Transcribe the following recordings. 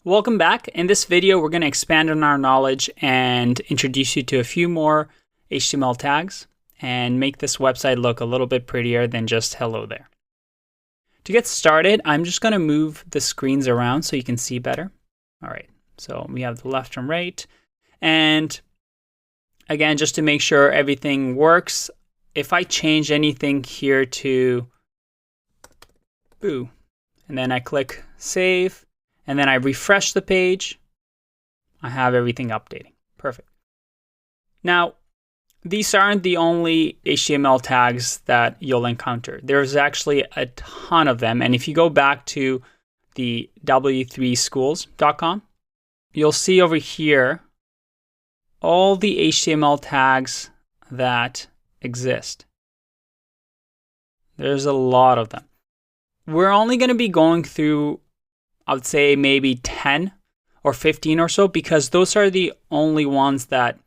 Welcome back. In this video, we're going to expand on our knowledge and introduce you to a few more HTML tags and make this website look a little bit prettier than just hello there. To get started, I'm just going to move the screens around so you can see better. All right, so we have the left and right. And again, just to make sure everything works, if I change anything here to boo, and then I click save, and then I refresh the page, I have everything updating. Perfect. Now, these aren't the only HTML tags that you'll encounter. There's actually a ton of them. And if you go back to the w3schools.com, you'll see over here all the HTML tags that exist. There's a lot of them. We're only going to be going through, I would say, maybe 10 or 15 or so, because those are the only ones that,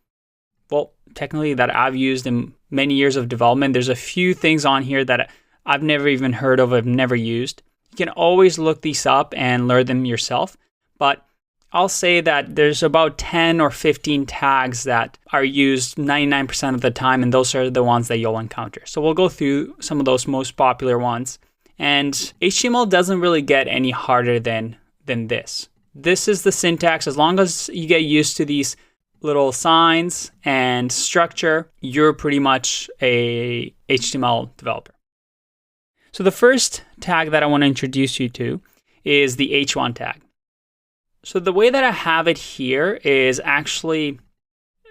well, technically that I've used in many years of development. There's a few things on here that I've never even heard of, I've never used. You can always look these up and learn them yourself, but I'll say that there's about 10 or 15 tags that are used 99% of the time, and those are the ones that you'll encounter. So we'll go through some of those most popular ones. And HTML doesn't really get any harder than this. This is the syntax. As long as you get used to these little signs and structure, you're pretty much a HTML developer. So the first tag that I want to introduce you to is the H1 tag. So the way that I have it here is actually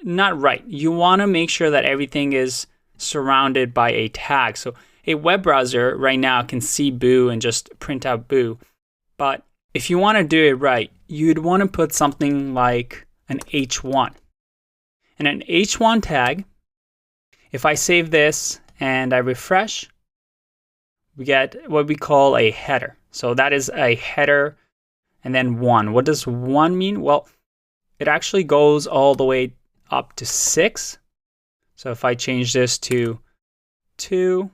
not right. You want to make sure that everything is surrounded by a tag. So a web browser right now can see boo and just print out boo. But if you want to do it right, you'd want to put something like an H1. And an H1 tag, if I save this and I refresh, we get what we call a header. So that is a header and then 1. What does 1 mean? Well, it actually goes all the way up to 6. So if I change this to 2,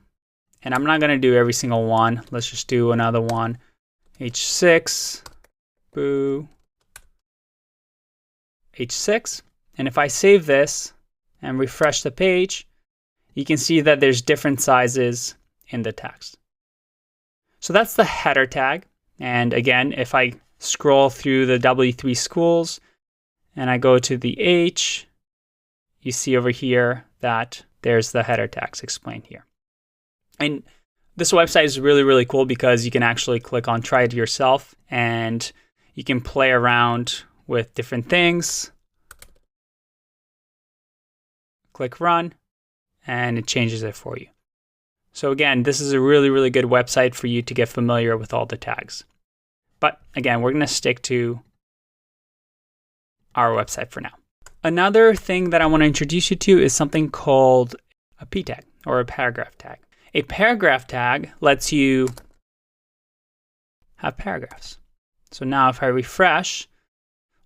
and I'm not going to do every single one. Let's just do another one. H6, boo, H6. And if I save this and refresh the page, you can see that there's different sizes in the text. So that's the header tag. And again, if I scroll through the W3 schools and I go to the H, you see over here that there's the header tags explained here. And this website is really, really cool because you can actually click on try it yourself and you can play around with different things. Click run and it changes it for you. So again, this is a really, really good website for you to get familiar with all the tags. But again, we're going to stick to our website for now. Another thing that I want to introduce you to is something called a p tag or a paragraph tag. A paragraph tag lets you have paragraphs. So now if I refresh,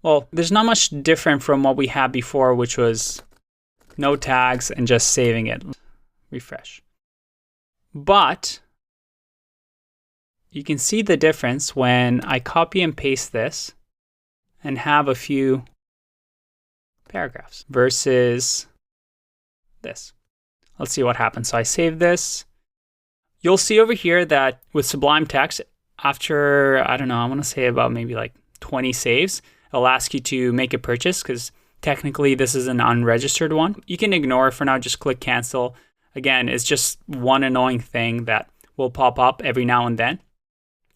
well, there's not much different from what we had before, which was no tags and just saving it. Refresh. But you can see the difference when I copy and paste this and have a few paragraphs versus this. Let's see what happens. So I save this. You'll see over here that with Sublime Text, after, I don't know, I want to say about maybe like 20 saves, it'll ask you to make a purchase because technically this is an unregistered one. You can ignore it for now, just click cancel. Again, it's just one annoying thing that will pop up every now and then.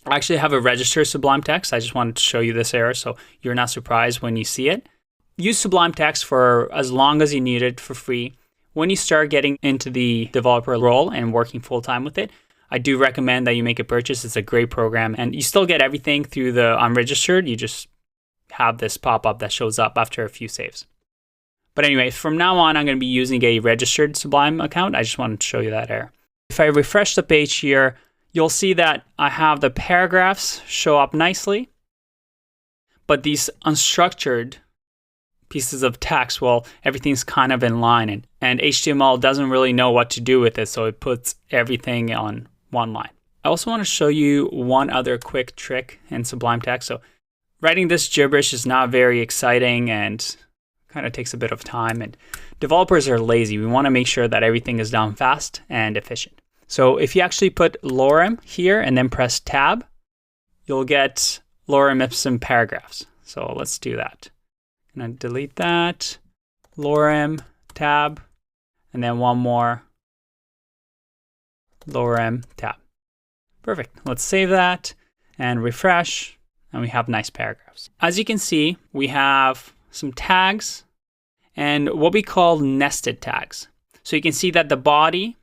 I actually have a registered Sublime Text. I just wanted to show you this error so you're not surprised when you see it. Use Sublime Text for as long as you need it for free. When you start getting into the developer role and working full-time with it, I do recommend that you make a purchase. It's a great program and you still get everything through the unregistered. You just have this pop-up that shows up after a few saves. But anyway, from now on, I'm going to be using a registered Sublime account. I just wanted to show you that error. If I refresh the page here, you'll see that I have the paragraphs show up nicely, but these unstructured pieces of text, well, everything's kind of in line and HTML doesn't really know what to do with it, so it puts everything on one line. I also want to show you one other quick trick in Sublime Text. So writing this gibberish is not very exciting and kind of takes a bit of time, and developers are lazy. We want to make sure that everything is done fast and efficient. So if you actually put lorem here and then press tab, you'll get lorem ipsum paragraphs. So let's do that. I'm going to delete that, lorem, tab, and then one more, lorem, tab. Perfect. Let's save that and refresh, and we have nice paragraphs. As you can see, we have some tags and what we call nested tags. So you can see that the body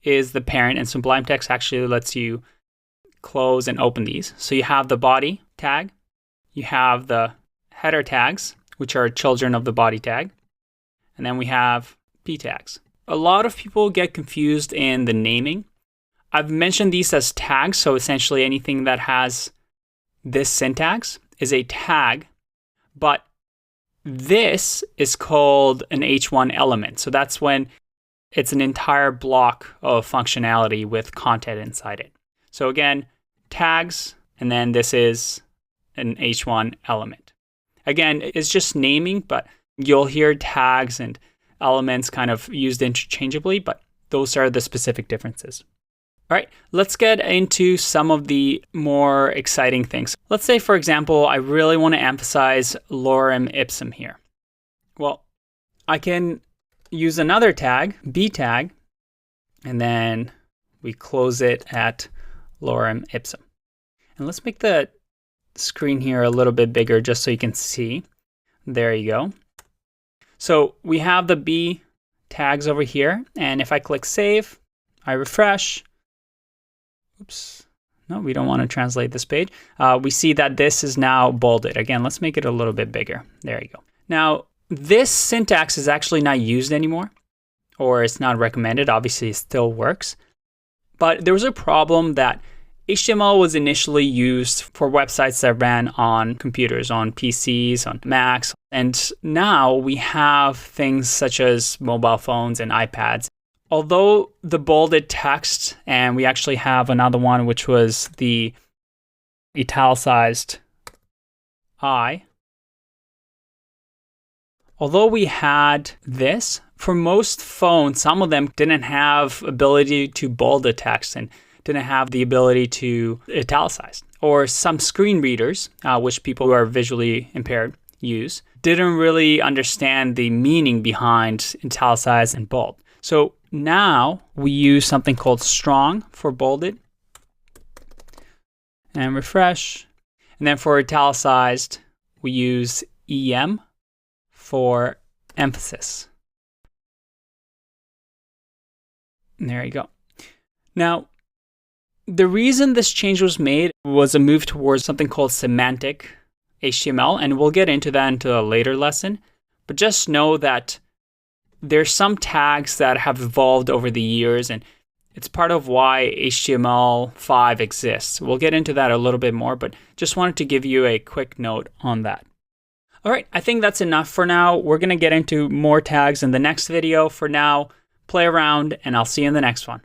is the parent, and Sublime Text actually lets you close and open these. So you have the body tag, you have the header tags, which are children of the body tag, and then we have p tags. A lot of people get confused in the naming. I've mentioned these as tags, so essentially anything that has this syntax is a tag, but this is called an H1 element. So that's when it's an entire block of functionality with content inside it. So again, tags, and then this is an H1 element. Again, it's just naming, but you'll hear tags and elements kind of used interchangeably, but those are the specific differences. All right, let's get into some of the more exciting things. Let's say, for example, I really want to emphasize lorem ipsum here. Well, I can use another tag, b tag, and then we close it at lorem ipsum. And let's make the screen here a little bit bigger just so you can see. There you go. So we have the b tags over here, and if I click save, I refresh. Oops, no, we don't want to translate this page. We see that this is now bolded. Again, let's make it a little bit bigger. There you go. Now, this syntax is actually not used anymore, or it's not recommended. Obviously, it still works. But there was a problem that HTML was initially used for websites that ran on computers, on PCs, on Macs. And now we have things such as mobile phones and iPads. Although the bolded text, and we actually have another one, which was the italicized I. Although we had this, for most phones, some of them didn't have ability to bold the text and didn't have the ability to italicize. Or some screen readers, which people who are visually impaired use, didn't really understand the meaning behind italicize and bold. So now we use something called strong for bolded, and refresh. And then for italicized, we use EM for emphasis. And there you go. Now, the reason this change was made was a move towards something called semantic HTML, and we'll get into that into a later lesson. But just know that there's some tags that have evolved over the years, and it's part of why HTML5 exists. We'll get into that a little bit more, but just wanted to give you a quick note on that. All right, I think that's enough for now. We're going to get into more tags in the next video. For now, play around, and I'll see you in the next one.